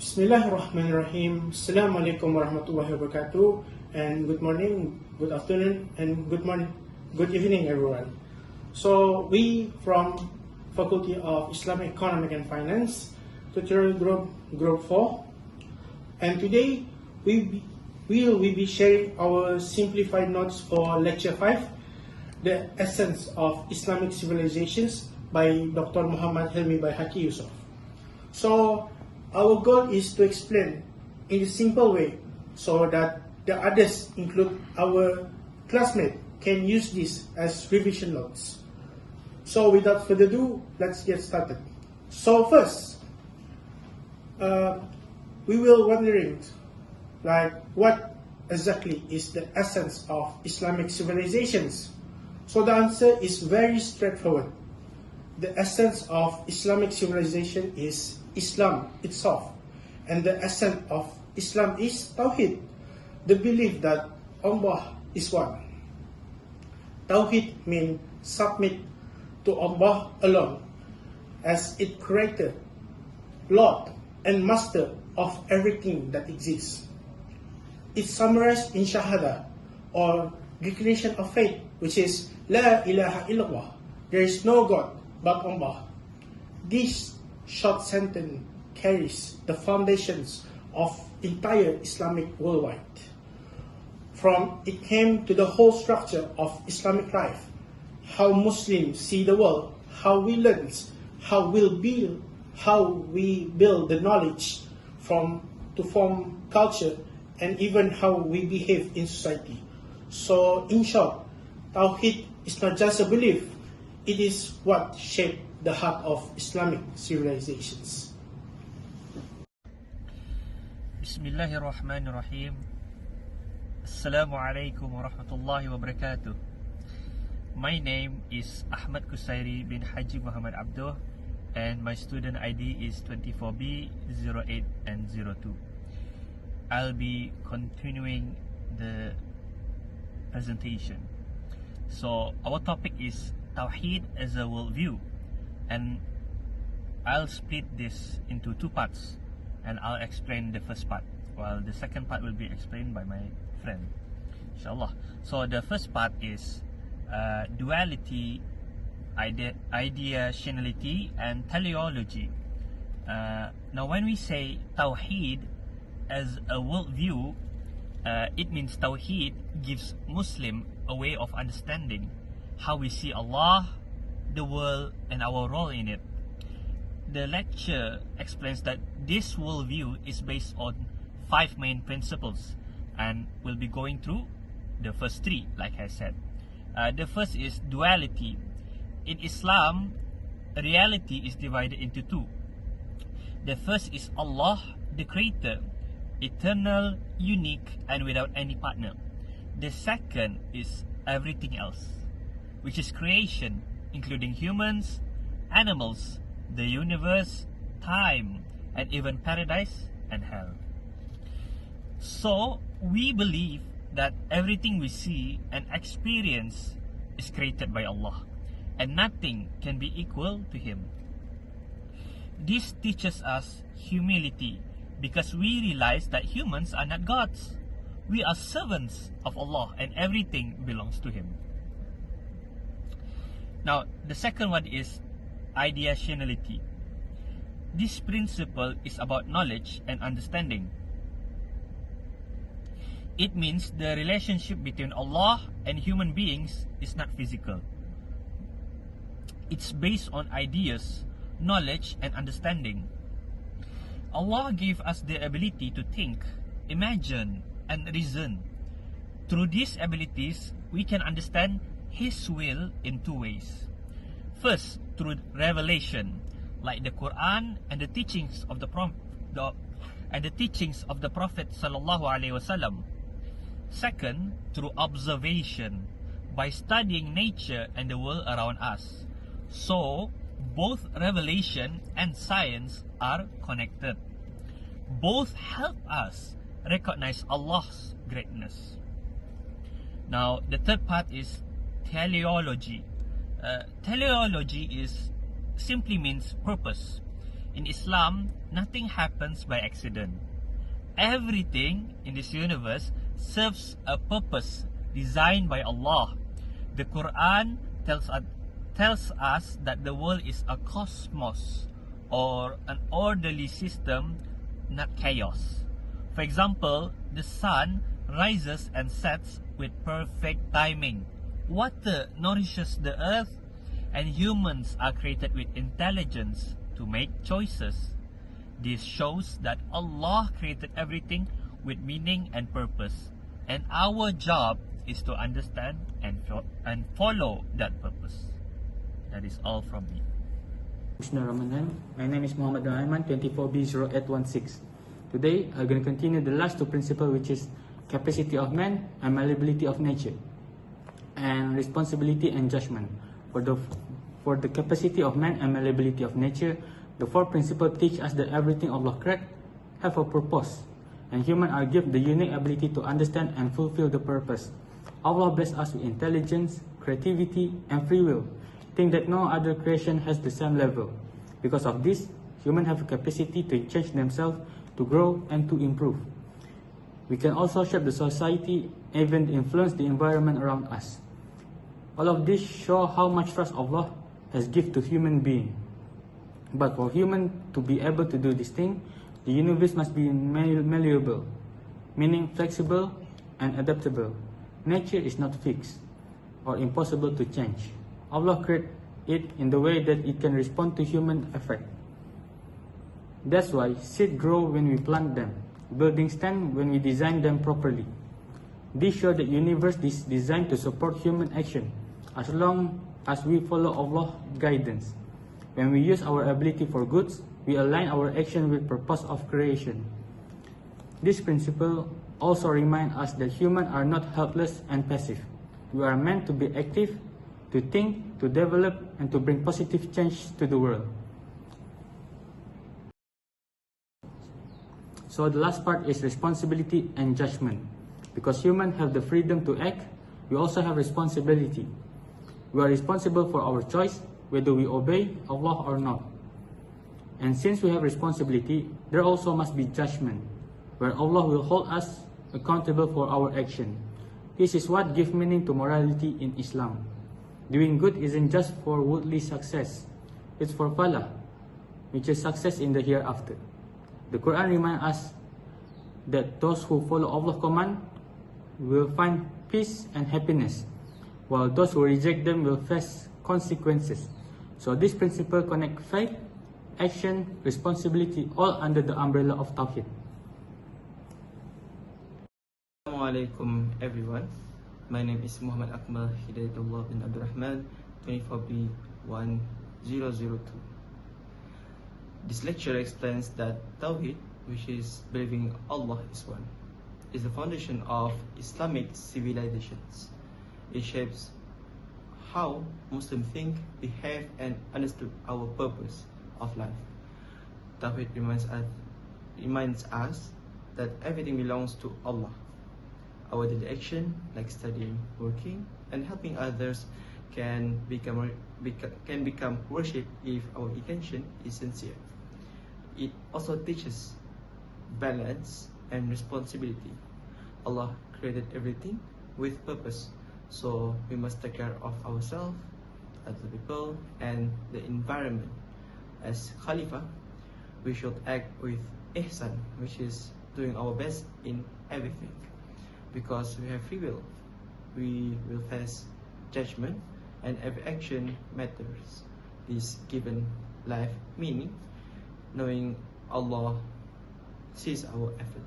Bismillahirrahmanirrahim. Assalamualaikum warahmatullahi wabarakatuh. And good morning, good afternoon, and good evening, everyone. So we from Faculty of Islamic Economic and Finance, tutorial group 4, and today we will be sharing our simplified notes for lecture 5, the essence of Islamic civilizations by Dr. Mohammad by Haji Yusuf. So our goal is to explain in a simple way so that the others, include our classmates, can use this as revision notes. So without further ado, let's get started. So first, we will wondering what exactly is the essence of Islamic civilizations. So the answer is very straightforward. The essence of Islamic civilization is Islam itself, and the essence of Islam is Tawhid, the belief that Allah is one. Tawhid means submit to Allah alone as its creator, Lord, and master of everything that exists. It's summarized in Shahada, or declaration of faith, which is La ilaha illallah, there is no God but Allah. This short sentence carries the foundations of entire Islamic worldwide. From it came to the whole structure of Islamic life, how Muslims see the world, how we learn, how we build the knowledge to form culture, and even how we behave in society. So in short, Tawhid is not just a belief, it is what shaped the heart of Islamic civilizations. Bismillahirrahmanirrahim. Assalamualaikum warahmatullahi wabarakatuh. My name is Ahmad Khusairi bin Haji Mohammad Abdoh, and my student ID is 24B 08 and 02. I'll be continuing the presentation. So our topic is Tawheed as a worldview, and I'll split this into two parts, and I'll explain the first part, while the second part will be explained by my friend, inshallah. So the first part is duality, ideationality, and teleology. Now when we say Tawheed as a worldview, it means Tawheed gives Muslim a way of understanding how we see Allah, the world, and our role in it. The lecture explains that this worldview is based on 5 main principles, and we'll be going through the first 3, like I said. The first is duality. In Islam, reality is divided into 2. The first is Allah, the creator, eternal, unique, and without any partner. The second is everything else, which is creation, including humans, animals, the universe, time, and even paradise and hell. So we believe that everything we see and experience is created by Allah, and nothing can be equal to Him. This teaches us humility, because we realize that humans are not gods. We are servants of Allah, and everything belongs to Him. Now, the second one is ideationality. This principle is about knowledge and understanding. It means the relationship between Allah and human beings is not physical. It's based on ideas, knowledge, and understanding. Allah gave us the ability to think, imagine, and reason. Through these abilities, we can understand His will in 2 ways. First, through revelation, like the Quran and the teachings of the Prophet sallallahu alaihi wasallam. Second, through observation, by studying nature and the world around us. So, both revelation and science are connected. Both help us recognize Allah's greatness. Now, the third part is teleology. Teleology simply means purpose. In Islam, nothing happens by accident. Everything in this universe serves a purpose designed by Allah. The Quran tells us that the world is a cosmos, or an orderly system, not chaos. For example, the sun rises and sets with perfect timing. Water nourishes the earth, and humans are created with intelligence to make choices. This shows that Allah created everything with meaning and purpose, and our job is to understand and follow that purpose. That is all from me. Rahman. My name is Mohammad and Aiman, 24B0816. Today, I'm going to continue the last two principles, which is capacity of man and malleability of nature, and responsibility and judgment. For the capacity of man and malleability of nature, the fourth principle teach us that everything Allah created have a purpose, and humans are given the unique ability to understand and fulfill the purpose. Allah blessed us with intelligence, creativity, and free will, things that no other creation has the same level. Because of this, humans have a capacity to change themselves, to grow, and to improve. We can also shape the society, even influence the environment around us. All of this show how much trust Allah has given to human being. But for human to be able to do this thing, the universe must be malleable, meaning flexible and adaptable. Nature is not fixed or impossible to change. Allah created it in the way that it can respond to human effect. That's why seeds grow when we plant them, buildings stand when we design them properly. This shows that the universe is designed to support human action as long as we follow Allah's guidance. When we use our ability for goods, we align our action with purpose of creation. This principle also reminds us that humans are not helpless and passive. We are meant to be active, to think, to develop, and to bring positive change to the world. So the last part is responsibility and judgment. Because humans have the freedom to act, we also have responsibility. We are responsible for our choice, whether we obey Allah or not. And since we have responsibility, there also must be judgment, where Allah will hold us accountable for our action. This is what gives meaning to morality in Islam. Doing good isn't just for worldly success, it's for falah, which is success in the hereafter. The Quran reminds us that those who follow Allah's command will find peace and happiness, while those who reject them will face consequences. So this principle connects faith, action, responsibility, all under the umbrella of Tawheed. Assalamu alaikum everyone. My name is Mohammad Akmal Hidayatullah bin Rahman, 24B1002. This lecture explains that Tawheed, which is believing Allah is one, is the foundation of Islamic civilizations. It shapes how Muslims think, behave, and understood our purpose of life. Tawheed reminds us that everything belongs to Allah. Our daily action, like studying, working, and helping others, can become worship if our intention is sincere. It also teaches balance and responsibility. Allah created everything with purpose, so we must take care of ourselves, other people, and the environment. As Khalifa, we should act with ihsan, which is doing our best in everything. Because we have free will, we will face judgment, and every action matters. This given life meaning, knowing Allah sees our effort.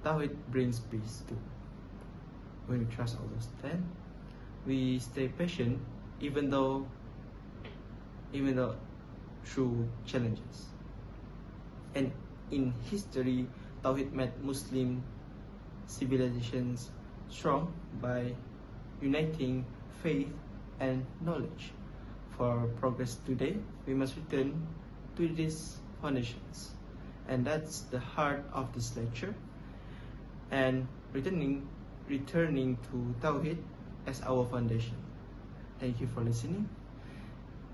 Tawheed brings peace too. When we trust Allah, then we stay patient, even though through challenges. And in history, Tawheed made Muslim civilizations strong by uniting faith and knowledge. For progress today, we must return to these foundations, and that's the heart of this lecture. And returning to Tawheed as our foundation. Thank you for listening,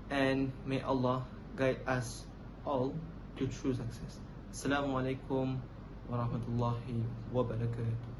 and may Allah guide us all to true success. Assalamu alaikum wa rahmatullahi wa barakatuh.